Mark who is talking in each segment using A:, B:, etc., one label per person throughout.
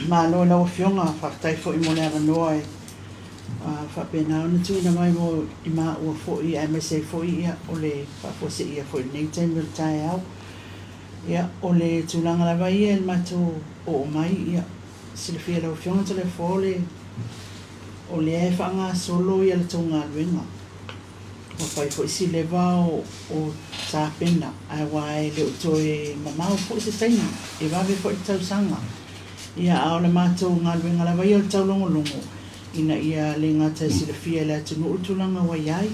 A: Malo la fionga whaktai fo I mone ara noa e whapena ona tui na mai mo I maa ua fo I MSA fo I ia o le whapose ia fo I nei taimil tae au ia o le tūlanga la vai ia mato o mai ia silafia la fionga tole fo o le e whanga solo ia le tonga luenga o whai fo isi le vau o tāpena ai wai le utoe mamau fo isi taina e wawe fo I tausanga ia ao le mātou ngā luenga la vai o le taulongolongo ina ia le ngata silafia le atunu utulanga wa iai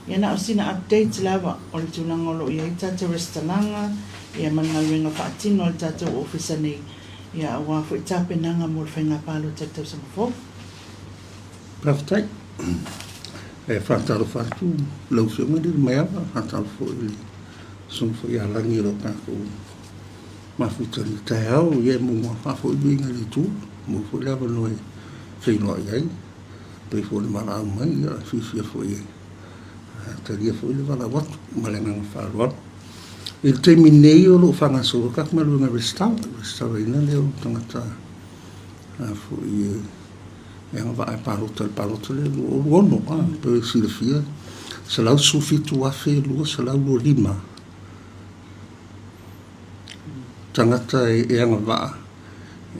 A: ia na osina update lava o le tulanga o lo iai tata restalanga ia mana luenga whaatino le tata o ofisa nei ia awa fo I tāpenanga mo le whainga palo tatau samafo
B: Praftai e whaataro whaatu lau whionga le mai awa whaataro fo I son fo ia langi ro kako mafutani tae au ia mo whafo I binga le tū mo fo lewa noe whainoa iai pei fo le mara au mai ia whiwhia fo iai taria fo I le wala watu malenga wharoa il teimi nei o lo whanga soro kak maluenga restaura ina leo tangata fo I e nga va parota le ono pe silafia salau sufitu afe lua salau lo lima tangata e nga va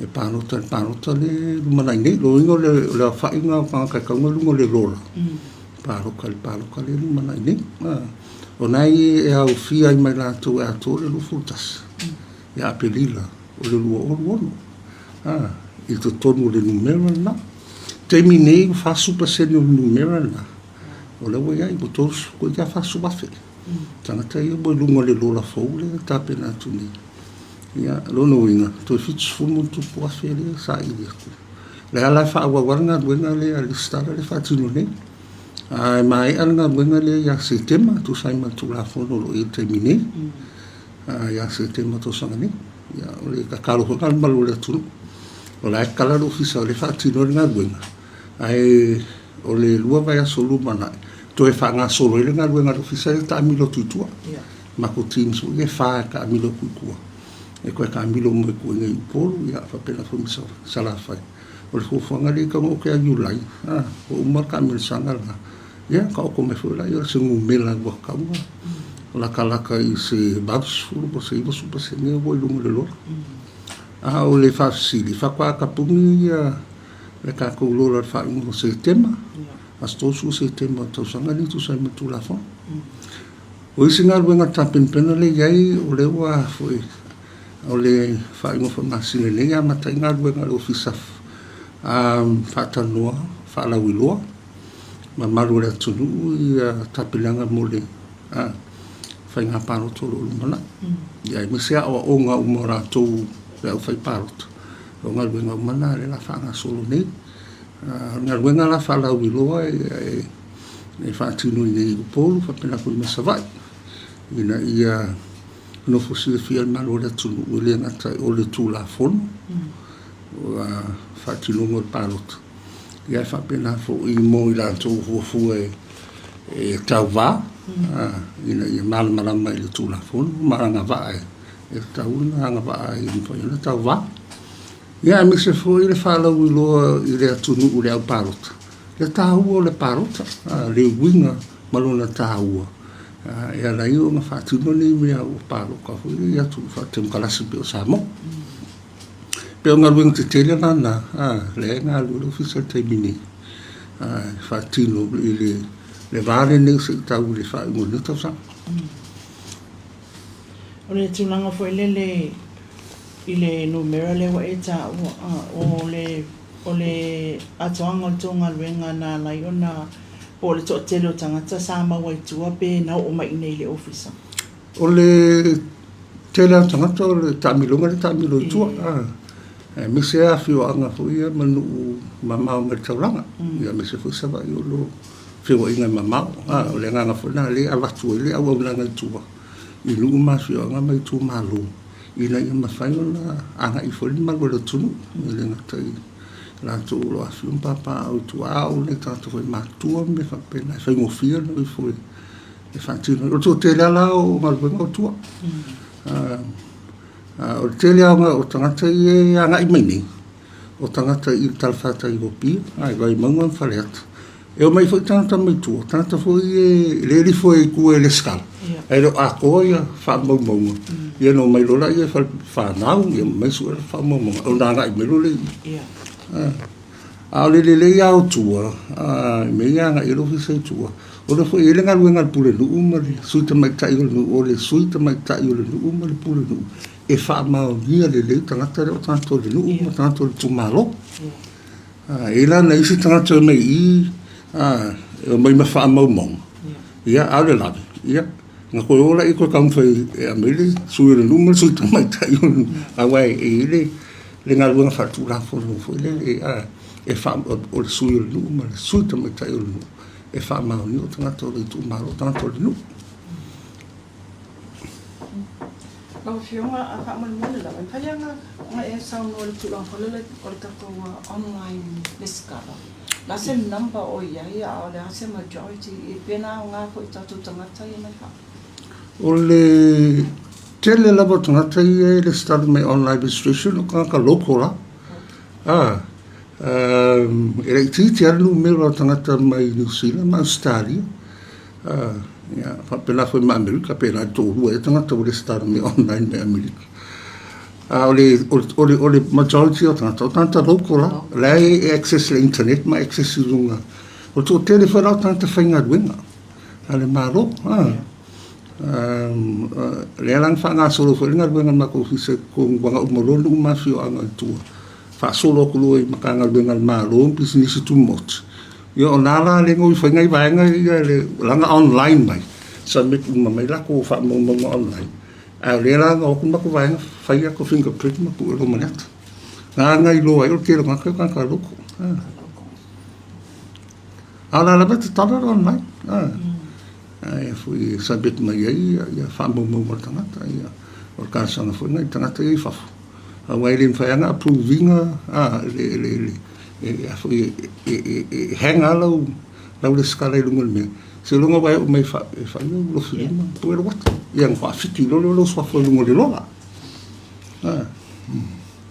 B: e parota le mana nei lo ingo le whainga o kakaunga lungo le rola paroka le mana nei o nai e au fia I mai lato e ato le lufutas e apelila o le lua ono I to tonu le numero na temi nei fa super seni o numero na o le wa ai botos ko ja fa super fe tangata I bo lungo le lola fo le tapena tuni ia lo no inga to fits fu mo tu po afere sa I le ala fa wa warna duenga le alistara le fa tino nei ai mai ana duenga le ya sistema tu sai ma tu la fo lo I termine ya sistema to sanga nei ya le ka kalo ko kan balu le tu o la kala lo fisa le fa tino nga duenga ai o le lua vai a solu mana to e fa nga solo le nga duenga lo fisa ta milo tutua ma ko tin so e fa ka milo kutua e koe ka milo mo ko ngai polo ya fa pena fo misa sala fa o le fo nga le ka mo ke ajulai o uma ka mil sanga la ya ka ko me fo la yo se ngu mela bo ka mo la kala ka I se babs fo bo se bo super se ne bo lungo le lo o le fa sili fa kwa ka pumi ya le ka ko lo la fa mo se tema asto su se tema to sanga ni tu sa me tu la fo o singa luenga tapin pena le yai o le wa foi o le fa mo fa masine le ya mata inga luenga lo fisa fa tanoa fa la wiloa ma maru le tunu ya tapilanga mo le fa inga paro to lo mana ya me se o nga umora to le fa paro o nga luenga mana le la fa nga solo nei nga luenga la fa la wiloa e fa tunu nei polo fa pena ko me savai ina ia no fosse fiel malo le tu le nata o le tu la fon fa tunu mo parot ia fa pena fo I mo I la tu fu e tauva ina ia mal malama I le tu la fon maranga va e tauna nga va I fo ina tauva ia me se fo I le fa la ulo I le tunu o le parot le tau o le parot le winga malona tau ia la io nga fa tunu ni me o paro ka fo ia tu fa tem kala se pe sa mo pe nga lueng te tele na le nga lu fisa te bini fa tino le vale ne se tau le fa mo ne ta sa
A: o le tulanga fo ile numero le wa eta o le atoanga o tonga luenga na la iona o le to telo tangata sa ma wai tua pe na o mai nei le ofisa
B: o le tele tangata o le tamilonga le tamilo tua me se a fio anga fo ia manu mama o mertauranga ia me se fo sa vai o lo fio inga mama o le nganga fo na le ala tu le au na nga tua I lu ma fio anga mai tu malu ina ia mafai na anga I fo ma go le tunu le nga tai la tu lo a fio papa o tu au le ta tu ma tu me fa pena fa mo fio no I fo e fa tino o tu te la o ma go tu o te lea o tangata I anga I mai nei o tangata I talfata I gopi, ai vai maunga whaleata. E o mai foi tangata mai tua, tangata foi le li foi kua le skala. E reo a koa ia wha maunga. Ia no mai lola ia whanau, ia mai sua wha maunga. O nanga I melo le. A le ia o tua, me ia nga I rofi sei tua. O le foi ele ngalu ngal pule nu umari, suita mai tai o nu, o le suita mai tai o le nu umari pule nu. E wha maungia le tangata reo tangata le nu umari, tangata le tumalo. E la na isi tangata mai I, mai ma wha maumong. Ia, a le lawe, ia. Nga koe ola I koe kamwhai e amele, sui le numero, sui tamai tai o nu. A wai e ile, le ngā luenga whatu la whono fo ile, e wha o le sui le numero, sui tamai tai o nu. E wha mauni o tangata o le tu maro, tangata o le nu.
C: Lau whionga a wha manuane la, mai paianga nga e sao no le tulang holele o le tatou online leskala. La se number o iai a o le ase majority I pena o ngā ko I tatou tangata I mai wha.
B: O le tele lava tangata I le start mai online registration o ka loko la. E rei titi anu mero tangata mai New Zealand, ma Australia. Pela foi ma Amerika, pela tōrua e tangata o le start mai online mai Amerika. O le majority o tangata loko la. Lai e access le internet, ma access I runga. O tō telefona o tangata whainga ruenga. Ale maro, le lang whanga solo fo inga ruenga mako fise ko wanga umoronu umawhio anga tua. Wha solo kulu I makanga ruenga maro, business tu mot. Yo nala le ngoi whainga I vaenga I le langa online mai. Submit mai lako wha monga online. A le langa o kumako vaenga, whaia ko fingerprint mako ero maneta. Ngā ngai loa ero kero ngaka kaka loko. Ala la bete tala online. Ai fui sabit mai ai ia famo mo tangata ia o kasanga foi ngai tangata I fafu a wai lim faanga approvinga le a foi hanga lo le skala I lungol me se lunga vai o mai fa lo filma puero wat ia ngwa fiti lo swa foi lungol lo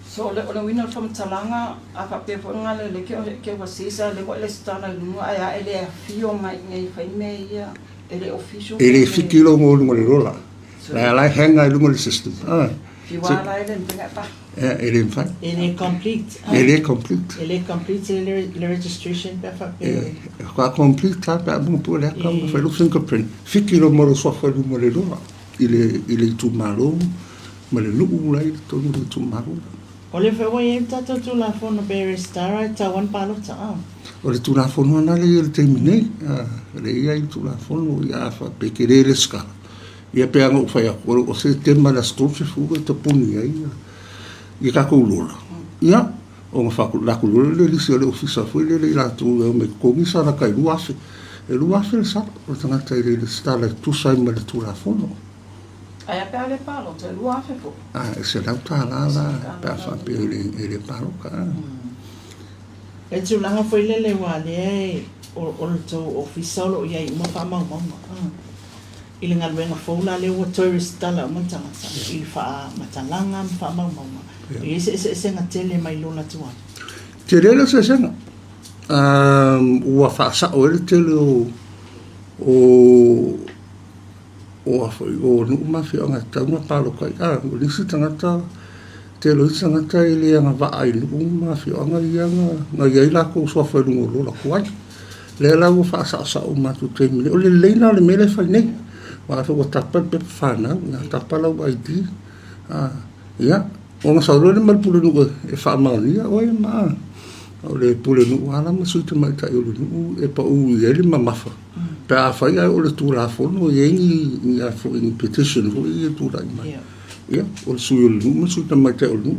C: So le wina from talanga a ka pe fonga le ke wa sisa le ko le stana lunga ai ele fio mai ngai fai me ia ele official
B: ele fitilo mo lungol rola la hanga lungol system
C: fiwala ele ntenga pa
B: ele fai
A: Ele complete.
B: ele complete
A: Ele complete le registration pe fa pe.
B: Qua complete ta pe bon pour le comme fait le fingerprint fitilo mo lo so fa lungol rola il tu malo ma le lu la to tu malo
A: O le whewa e tato tu la whono Barry Star ta wan palo ta au.
B: O le tu la whono ana le terminei le ia I tu la whono ia fa pekere le skala ia pe anga ufai a o se tema la stolse fuga ta puni ia ka kulula ia o nga fa la kulula le lisi o le ofisa foi le la tu me komisa na kai luafe e luafe le sa o tangata le stala tu sai ma le tu la whono
C: ai a pe ale palo te lua fe fo
B: e se la ta la pe fa pe le palo ka
A: E tu langa foi le wa le o le to ofisa lo ia I mo fa ma mama. Ile ngal wenga fola le o tourist tala mantanga I fa matalanga fa ma mama. E se ngatele mai lola tua.
B: te rele se senga ua fa sa o le tele o foi o no ma fi nga tanga palo kai o lisi tangata te lo tangata ile nga va ai no ma fi nga ia nga ia la ko so fa no lo la kwai le la o fa sa o ma tu te o le leina le mele fa nei wa fa o tapa pe fa na tapa la ai di ia o nga sa lo le mal pulu no e fa ma ia o ma o le pulu no ala ma su te mai ta o no e pa u ia le ma mafa pe a fai o le tu la fono e ni a fo in petition o e tu la mai ia o su o no su te mai ta o no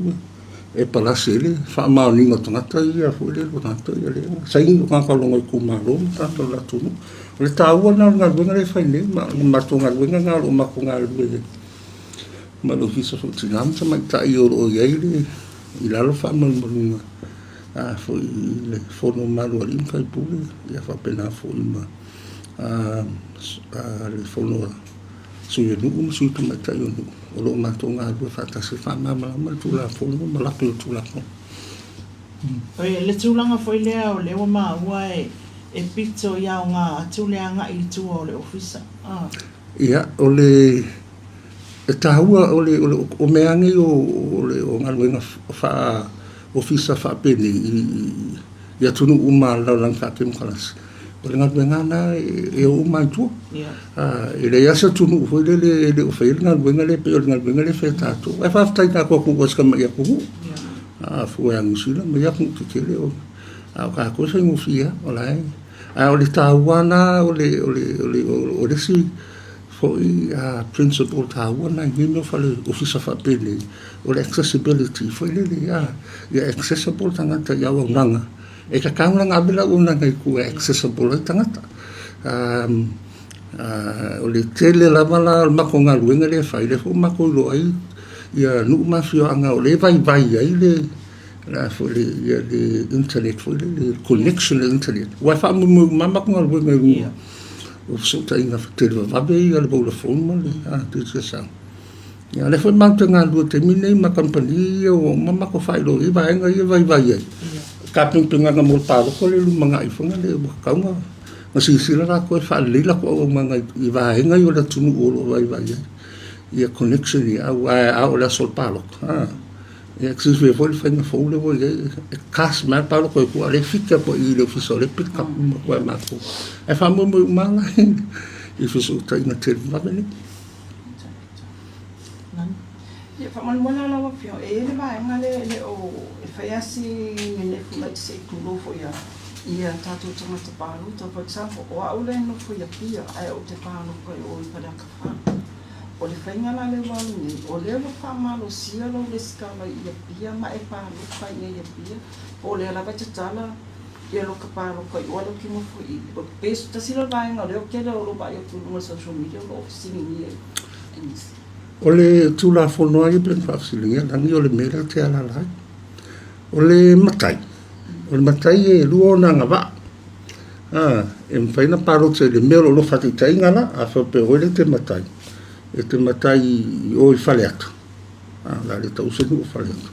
B: e pa la sele fa ma ni no tangata ia fo le o tangata ia le sai no ka ka longa ku ma lo tanto la tu no le ta o na nga le fai ne ma tu nga nga lo ma ku nga le ma lo fisa fo tinam ta mai ta i o ia le i la lo fa ma mo fo le fono ma lo rin kai pule ia fa pena fo ma le fono sui no sui tu mai tai no o lo ma to nga do fa ta se fa ma tu la fono ma la tu la fono
A: Oi, le tūlanga foi lea o lewa maa ua e pito ia o ngā atuleanga I tua o le ofisa.
B: Ia, o le e tahua o meangi o ngā luenga wha ofisa wha pene I atunu uma lau lang wha ke mkalasi. O le ngā luenga na e o umai tua. E le asa tunu ufoi le o whaile ngā luenga le pe o le ngā luenga le whae tātou. E whaftai tā kua kuwaska mai a kuhu. Fue angusila me ya con que quiere o a cosa en ufia o la o le tawana o le si foi a principal tawana ni no fale officer fa pele o le accessibility foi le ya accessible tangata ya o nanga e ka kanga nga bela o nanga ku accessible tangata o le tele la mala mako nga luenga le fai le fo mako lo ai ia nu mafio anga o le vai ai le la fo le internet fo le connection le internet wa fa mo mama ko ngal wenga o so ta ina tele va be ia le bola phone mo le tu sa ia le fo manta nga lu te mine ma company o mama ko fa lo i vai nga ia vai ai ka pinga nga mo pa ko le lu manga I fo nga le ka nga ma si la ko fa le la ko manga I vai nga yo la tunu o vai ai ia connection ia au la sol palo ia que se foi foi na folha foi cas mais palo ko ko ale fica po I le fiso le pick up ko ma ko e fa mo mala I fiso ta ina tel va bene
C: ia fa mal mona la fio e le vai ngale o e fa asi ne fu la se ku lo fo ia tatu tama te palo to for example o au le no fo ia pia ai o te palo ko o I para ka fa o le whainga na le walu ni, o le lo whamalo sia lo le skala ia pia, ma e pālo whainga ia pia, o le alawa te tala, ia lo ka pālo kai o alo ki mo fui, o peso ta sila vaenga, o le o kere o lo vai o tulunga social media, o lo singi ia.
B: O le tūla whonoa I ben whafsilinga, rangi o le mera te alalai, o le matai e luo na ngā wā, e mwhaina pālo te le mero lo whatitai ngana, a whape oile te matai. E te matai o I whale atu. La le tau senu o whale atu.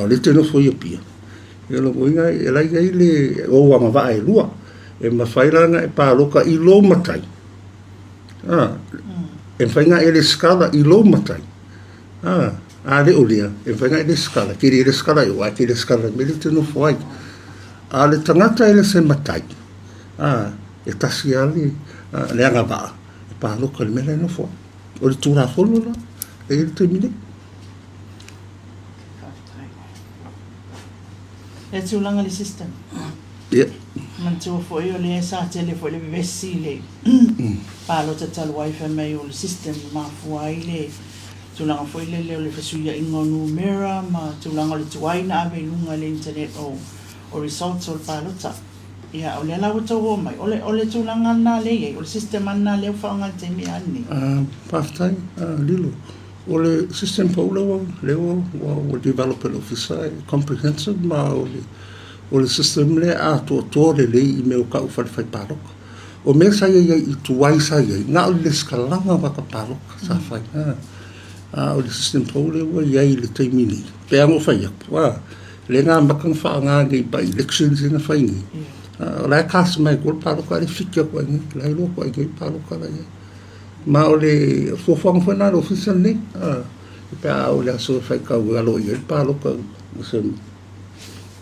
B: Le teno foi pia. E lo moinga e lai gai le o wanga waa e lua. E mawhairanga e pāroka I lo matai. E whainga e le skala I lo matai. Le o lea. E whainga e le skala. Kiri e le skala o a kiri le skala. Me le teno foi. Le tangata e le se matai. E tasi ali. Le anga waa. E pāroka le mele no foi. O le tūra whono la, e le te mine.
A: E tūlanga le system.
B: Ia.
A: Man tū foi o le sa tele foi le vesi le. Palo te talu wifi mai o le system ma fuai le. Tūlanga foi le o le fesuia ingo numera, ma tūlanga le tuaina ave lunga le internet o results o le palo ta. Ia, o le alawa tau o mai, o le tūlanga na le iei, o le sistema na le whaanga te me ani.
B: Pātai, lilo. O le system paula leo o developer officer, comprehensive, ma o le system le a toa le I me o ka ufari whai pāroka. O me sa iei I tuai sa iei, ngā o le skalanga waka pāroka sa whai. O le system paula iei le teimini, pe ango whai aku. Le ngā makang whaanga ngai by elections ina whai ngi. Lai kasi mai kua paroka le whikia kua ngi, lai lo kua ngi paroka lai. Ma o le fuafang whana lo official ne, pea o le aso whaikau alo I paroka,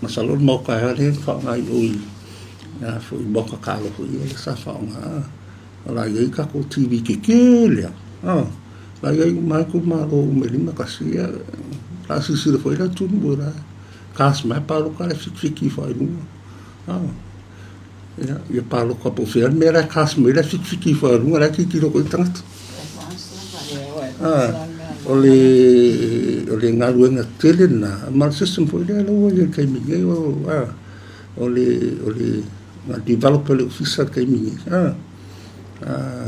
B: masalon mau kai hale whaonga I oi, fui moka kalo hui le sa whaonga, lai ei kako TV ke lea, lai ei mai ku malo umelima kasi, la sisira foi la tunu bura, kasi mai paroka le whiki whai nunga. Ia palo ka po fea mera kas mera fiki fa runga la ki kilo ko tangata o le ngaluenga tele na mal system foi le lo ia kai mi o le developer le officer kai mi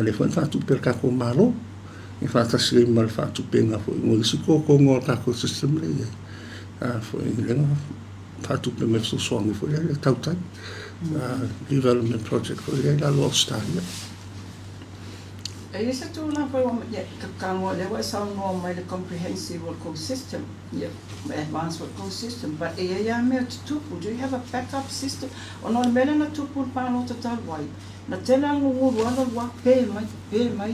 B: le foi fa tu per ka ko malo e fa ta se mal fa tu penga foi mo si ko ngo ka ko system le foi le fa tu pe me so songi foi le tautai development project for the lost time.
C: E isa tu lang po kakangwa lewa sa no may comprehensive work system. Yeah, advanced work system. But ya me tupu. Do you have a backup system? Ono mena na tupu pa no total wide. Na tena ngu wala wa pe mai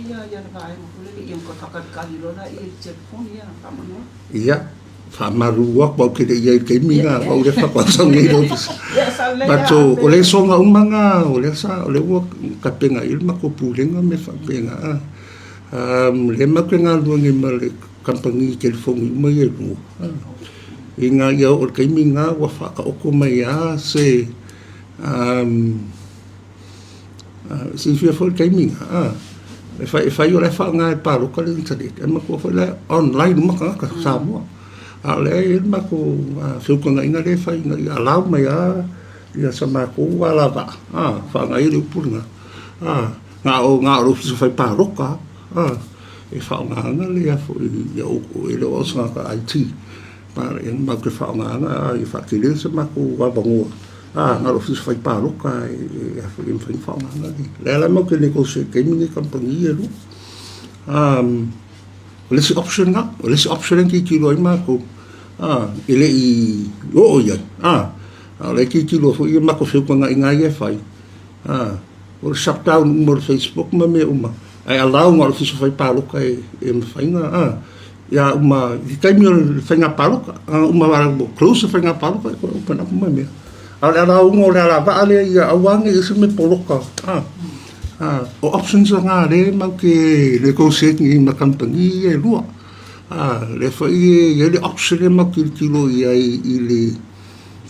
C: ya nga ai mo le yung kakakali lo na I telephone ya kama no.
B: Ia, whamaruak wau kere iai keiminga, wau le whakatang i office. Bato, o le songa umanga, o le sa, o le ua kapenga ilma ko pūrenga me whapenga. Le makenga luangi ma le kampangi telefongi mai e rua. I ngā ia o le keiminga, wa whakaoko mai a se, si fia fo le keiminga, e whai o le whanga e paroka le internet, e mako whai le online maka Samoa. A le e mako whiukanga inga le whai inga I alau mai a ia sa mako wala wa. Whanga I le upuringa. Ngā o fiso whai paroka. E whaonga anga le a fo I oko e le osanga ka IT. Pare e mako e whaonga anga I whakile sa mako wabangua. Ngā o fiso whai paroka e a fo I whaonga anga le. Le ala mako e neko se keimini kampangi e ru. Lesi option nga, lesi option ki kilo I mako. Ele I o ia. Le ki kilo fo I mako whiukanga I ngā ia whai. O shutdown mo Facebook ma me uma. Ai allow ngā fiso whai paroka e mwhainga. Ia uma, I taimi o whainga paroka. Uma wara close whainga paroka e kora open up ma mea. Ale allow ngā le ala waale ia awange isi me poloka. O options nga le mau ke negotiating I ma company e lua. Le whai e le option le mau ki kilo I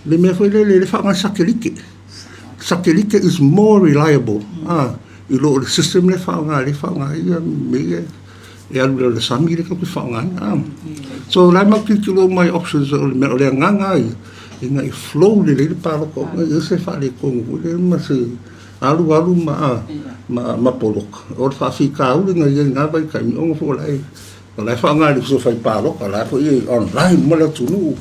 B: le mea whai le whanga sakelike. Sakelike is more reliable. I lo le system le whanga ia me e alu le sami le kapi whanga. So le mau ki kilo mai options o le mea o le nganga I nga I flow le paroko. I se whale kongu le masi alu ma polok. O le whawhika uli ngā vai kai mi ongo fo lai. O lai whanga li so whai paroka, lai po I online ma le tunu.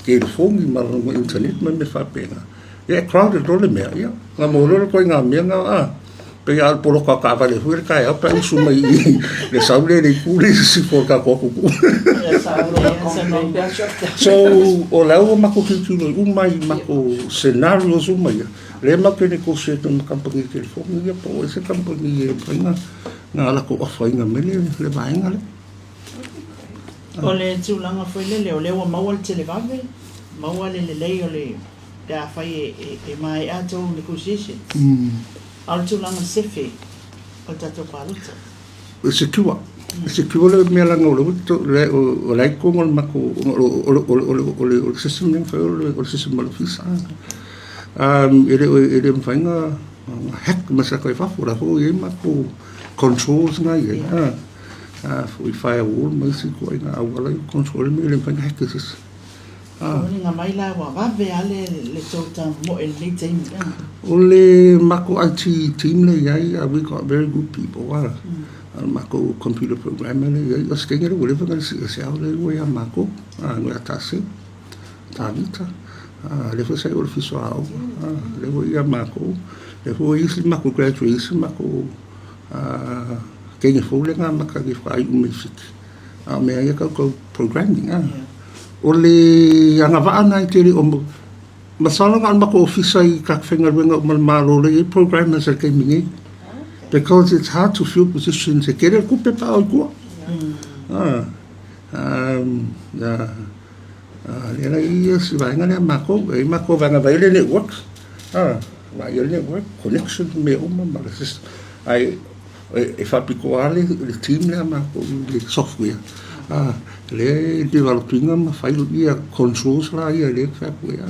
B: Ke le fongi ma le internet ma me whapenga. Ia crowded o le mea, ia. Ngā mōrero koe ngā mea ngā pe al poloka ka vale hui kai apa isu mai le saule le kule si for ka ko so o la o mako kilo umai mako scenarios umai le mako ne ko se ton company telefoni ya po ese company e pringa na la ko ofainga mele le vainga le
A: o le tulanga foi le o le o mawal televave mawal le o le da fai e mai ato negotiation al tulanga sefe o tato paluta
B: se kiwa le mea langa o le o lai kongo mako o system neng fai o system malufisa ele mfainga hack masa koe fafu la fo e mako controls nga ye fo I firewall masi koe nga awala control me ele mfainga hackers
A: nga mai la wa vave ale le tota mo el le team
B: ole mako IT team le yai we got very good people mako computer programmer le yai os kenge le wole vanga se ale we ya mako nga tase tavita le fo sai ofiso ao le we ya mako le fo isi mako graduation mako kenge fo le nga maka ki fai umefik me ya ka programming ole anga vaana I tere o masala nga mako ofisa I kakwenga renga malo le programmers are coming because it's hard to fill positions e kere kupe pa o kua le ia si vainga le mako vanga vaile networks vaile network connection me uma malas ai e fa piccoale il team le mako le software le developing ma file ia controls la ia le fapu ia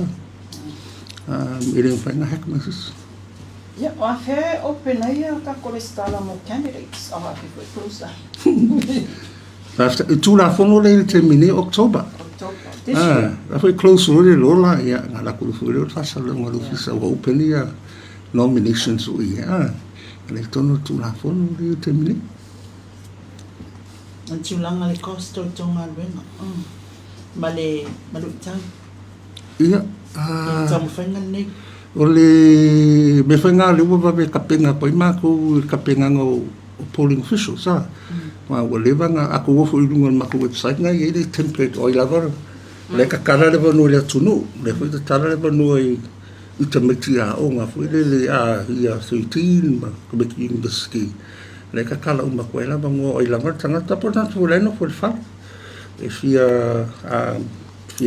B: ele fanga hack masses
C: ja a fe open ia ka kolestala mo candidates a happy for closer
B: after tu la fono le termine October la foi close le lola ia la ko fu le fasa le mo fisa open ia nominations ia le tono tu la fono le termine
A: ang tulanga le costo tonga wenga male malutang
B: ia
A: tamo fenga nei
B: ole me fenga le wo be kapenga po mako kapenga ngo o polling officials ma o le vanga a ko fo i lunga ma ko website nga i le template o i lava le ka kara le vanu le tunu le fo te tara le vanu i te meti a o nga fo le a ia 13 ma ko be ki university le ka kala o ma ko ela bango o i lava tanga tapo na fo le no fo fa e fia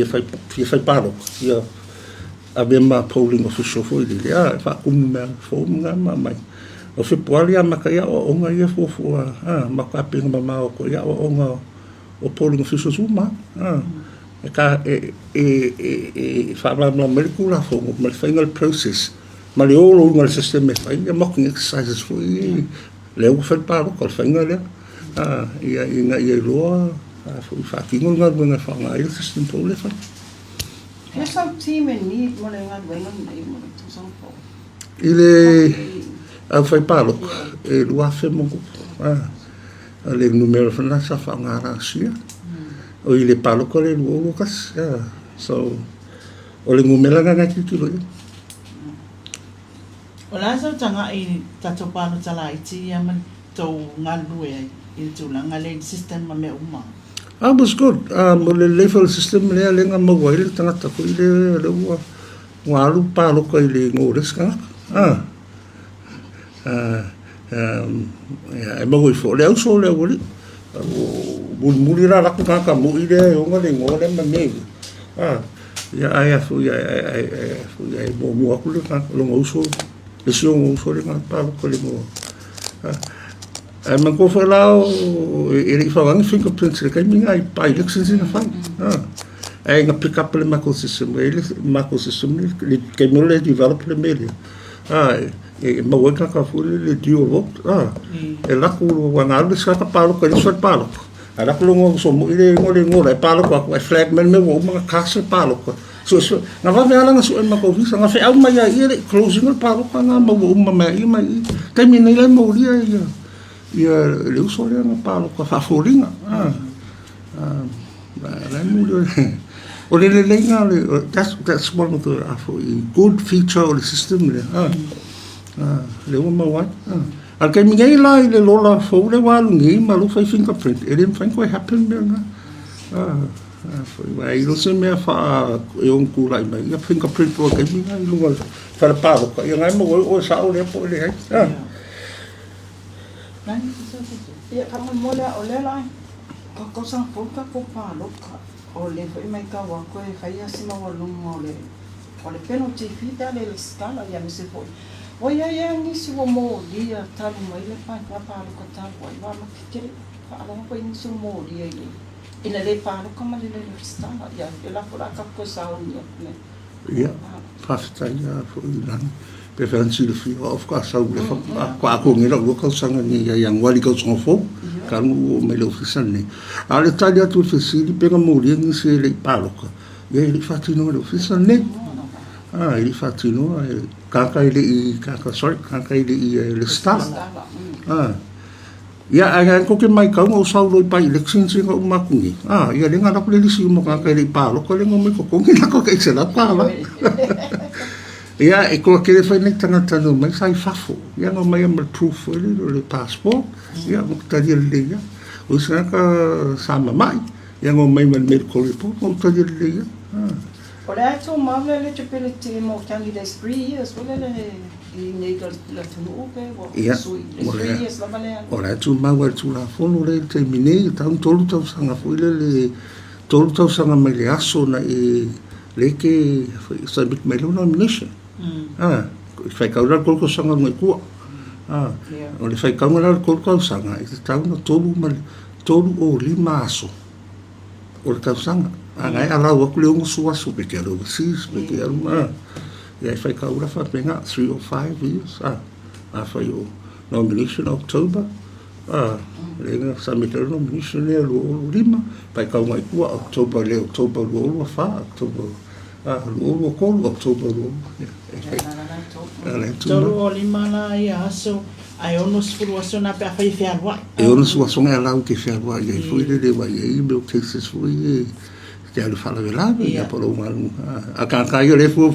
B: fai paro fia a ma polling official fo i le a fa kumu me fo nga ma mai o se poali a maka ia o onga ia fofua maka apinga mama o ko ia o onga o polling officials uma e ka whaamla medical la fongo ma le final process ma le olo unga le system e whai ia mocking exercises fo i le u whai paro ko le whainga lea ia inga ia loa fo i whakingo ngā ruenga whanga ia system po le whai
C: Here's some team in need mo le ngā ruenga nei mo le tusang po
B: i le au fai palo e lua fe mo le numero fa na sa fa ngara sia o ile palo ko le luo kas so o le ngumela nga ki ki lo
A: O la sa tanga i tato pano tala i ti ia man tau ngā lue i tūlanga le system ma me uma.
B: was good. Mo le level system le le nga mo waile tanga tako i le ua ngalu palo ko i le ngores ka e mo i fo le so le woli muri la la ka mo i le o nga le ngore ma me ya ai fu ya mo mo aku le ka lo ngo so le so ngo so le nga pa ko le mo man go for lao e ri fa wang fingerprints le ka minga i pa elections in fa ai nga pick up le macro system le ke mo le develop le media e ma waka ka fu le dio vote e la ku wanga le sa ka palo ka so palo ala ku ngo so mo ile ngo le palo ka flag men me wo ma ka se palo ka so na va vela nga so ma ko visa nga fe au ma ya ile closing le palo ka nga ma wo ma i ka mi nei le mo ria ia le uso le nga palo ka fa foringa la mo o le nga le that's one of the good feature of the system le le o ma wa al ke mi ngai la le lola fo le wa ngi ma lu fai fingerprint e le fai ko happen me nga foi vai lo se me fa e un cu lai mai ia fingerprint po ke mi ngai lu fa le pa ko ia ngai mo o sa o le po le
C: ia ka mo le o le lai ko sang po ka po pa lo ka o le foi mai ka wa ko e fai asima wa lu mo le o le penalty fee le scala ia me se foi o ia ni si wo mo dia talu mai le pa lo ka talu ai wa ma ke fa ala ko ni su mo dia i ina le pa lo ka ma le scala ia e la fora ka ko sa o ni
B: ia fa sta ia fo ilan preferensi le fi of ka sa le fa ko ngi lo ko sanga ni ia yang wali ko so fo ka no me lo fisan ni ale talia tu fi li pe mo ri ni se le pa lo ka ia li fa ti no lo fisan ni ili fatino kaka ili le stala ia ai ko ke mai ka mo sa lo pa elections nga umakungi ia le nga la le si mo kaka ili pa lo ko le mo ko ngi la ko ke se la pa la ia e ko ke le fa ni tanga tano mai sai fafo ia no mai am proof le passport ia mo ta di le ia o sa ka sa mai ia no mai medical report mo ta di le ia
C: Ora tu mamle eligibility mo candidates 3 years wala le illegal la tunu ke
B: ia ora tu mawa tu la fono le termine tan tolu tau sanga foile tolu tau sanga mai le aso na le ke submit mai lo nomination fai kaura ko sanga mai ku o le fai kaura ko sanga i tau na tolu o lima aso o le sanga ai ala o ku le un suwa su pe ke lo sis pe ke ia fai kaura fa penga 3 or 5 years fa yo nomination October le nga submit nomination le lo lima pai ka mai ku October lo fa October lo ko October lo
A: tolu o lima la ia aso ai ono sfuru aso na pe fai fiarwa
B: e ono su aso nga la ke fiarwa ia foi le vai e meu texas foi te alu fala vela ia polo malu a ka yo le fu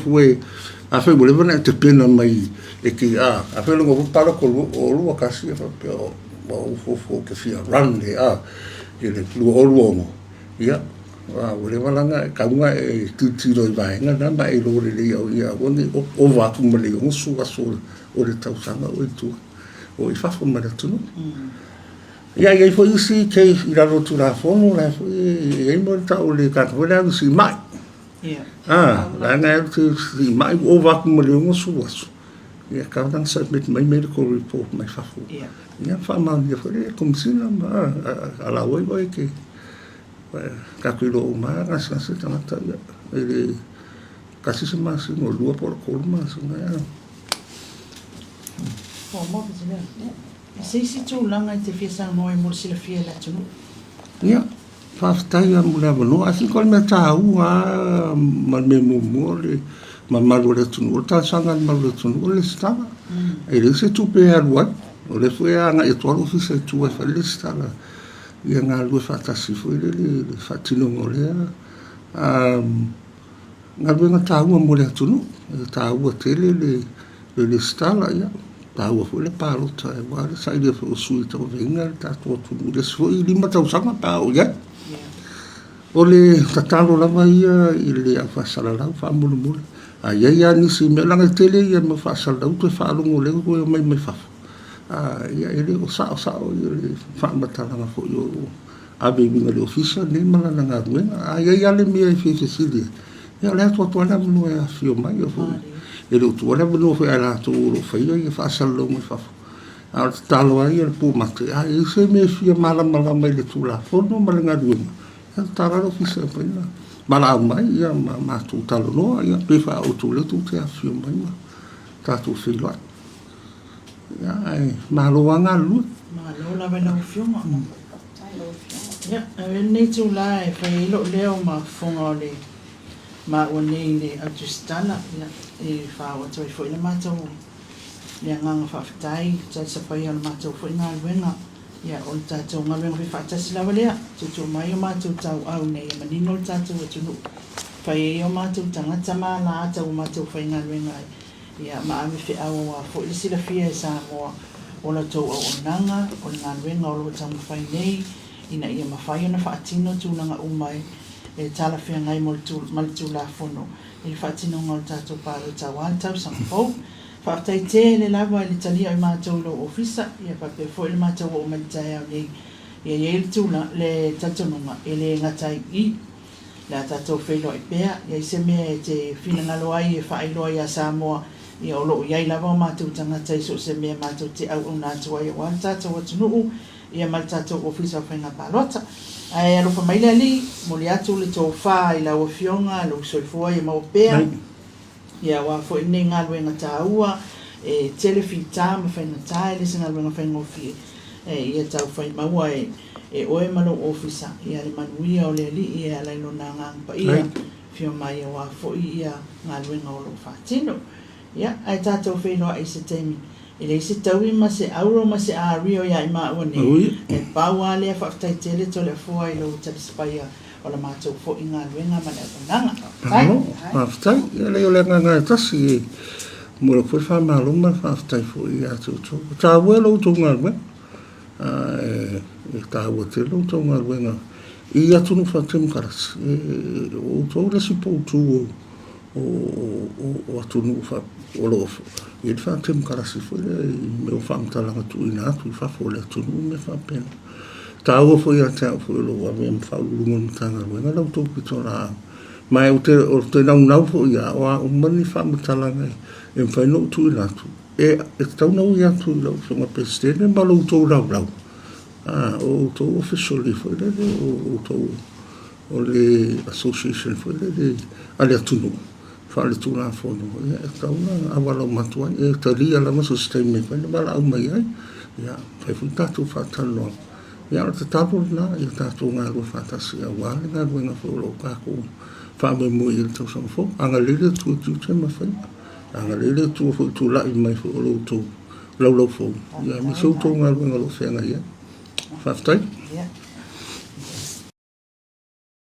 B: a fe mo le vona te pena mai e ki a fe lo ngo palo ko o lu ka si fa pe fo ke fia run le ele lu oluomo ia o le walanga kaunga e tiro i vaenga na ba e lo le ia oni o va tu mele o su aso o le tausanga o tu o i fafo mele tunu ia ia fo isi ke i la rotu la fono la fo e mo ta o le ka ko la si mai la nga si mai o va tu mele o su aso ia ka dan submit my medical report my fafo ia fa ma ia fo le komsina ma ala oi ke kakilo umara sa tangata ele kasi se mas no lua por colmas né
A: mo bizina se tu langa te fesa no e mo sila fia la tu
B: ia fa stai a mula no assim col meta uma mal me mumore mal le tu no ta sanga mal le tu no le stava ele se tu pe arwa o le foi a nga e tu lo fisa tu e fa le stava ia ngā lua whātasi fwoi le whātino ngolea. Ngā lua ngā tāua mo le atunu, tāua tele le stala ia, tāua fwoi le pālota e wāre, sa ilia fwoi sui tau venga, tātua tunu, le fwoi lima tau sanga pāo ia. O le tatalo lava ia, i le a whasalalau, whamule. A ia nisi me langa tele ia me whasalalau, tue whaalongo leo, koe mai whafu. Ia ele o sao ele whamatalanga fo i o abe minga le ofisa ne malana ngā ruenga ia le mea i whewhesilia ia le atua tuana manu e a whio mai o fo ele o tuana manu fo e la to o whaia i whaasalau mai whafu a o talo ai e le pō mate i se me whia malama mai le tūla fono mala ngā ruenga ia tara le ofisa e paina mala au mai ia mātou talo noa ia pewa o tūle tū te a whio mai tātou whiloa ai malo wanga lu
A: malo la vela ufioma ya nei tu la e fai lo leo ma fonga le ma o nei le ajustala ya e fa o toi foi le mato le nganga fa fatai tsa sa pai al mato foi na wenga ya o ta to nga wenga fa tsa sila wale tu mai o mato tau au nei manino tsa tu tu fai o mato tanga tama la tau mato foi na wenga ia maame fe awa fo i sila fia sa mo ona to o nanga o nga wenga o lo tama fai nei ina ia mafai ona faatino tu nanga umai e tala fia ngai mo tu mal tu la fono i faatino ngol tato palo tawal tau sang fo faatai te le lava le tali ai mato lo ofisa ia pa pe fo le mato o mal tai au nei ia ye tu na le tato nunga ele ngatai i la tato felo i pea ia se me te fina ngalo ai e fai lo ia Samoa ia o lo ia lava mato tanga tai so se me mato te au una tua ia wan tato watu nuu ia mal tato ofisa whainga palota. Ai alo whamaile ali, moli atu le tō wha i lau o fionga, lau soifua i mau pēa. Ia wa fo ine ngā luenga tā ua, e telefi tā ma whainga tā, e lese ngā luenga whainga ofi. Ia tau whai maua e oe malo ofisa, ia le manuia o le ali, ia lailo nā ngāngpa ia. Fio mai ia wa fo ia ngā luenga o lo whātino. Ia, ai tātou whenua i se teimi. I le se taui ma se auro ma se a rio ia i maa ne e paua lea whaftai tele to le fua i lo talispaia o la mātou fo i ngā ruenga ma le nanga.
B: Whaftai, ia leo le ngā tasi e mura koe whamaluma whaftai fo i atu tō. Tā ua lau tō ngā ruenga, e tā ua te lau tō ngā ruenga. I atu nu whatem karas, o tō resi pōtū o atu nu o lofo. I le whātem karasi fwoi me o whaamtalanga tu ina atu I whafole atu nu me whapena. Tā ua fwoi a te au fwoi lo a me whaulunga mtanga ruenga lau tō pito rā. Mai o te nau fwoi a o a umani whaamtalanga e mwhaino tu ina atu. E tau nau I atu I lau whunga pestene ma lau tō rau. O tō officially fwoi o tō o le association fwoi le ale atu nu. Fale tu na fono ia tau na awala matua e talia la maso stai me fa mala au mai ai ia fai funta tu fa talo ia te tapu na ia tatu nga ro fa tasi awa nga ro nga fo lo ka ko fa me mo ia tu so fo anga lele tu te ma fa anga lele tu fo tu la I mai fo lo tu lo fo ia mi so tu nga ro nga lo fe nga ia fa stai
A: ia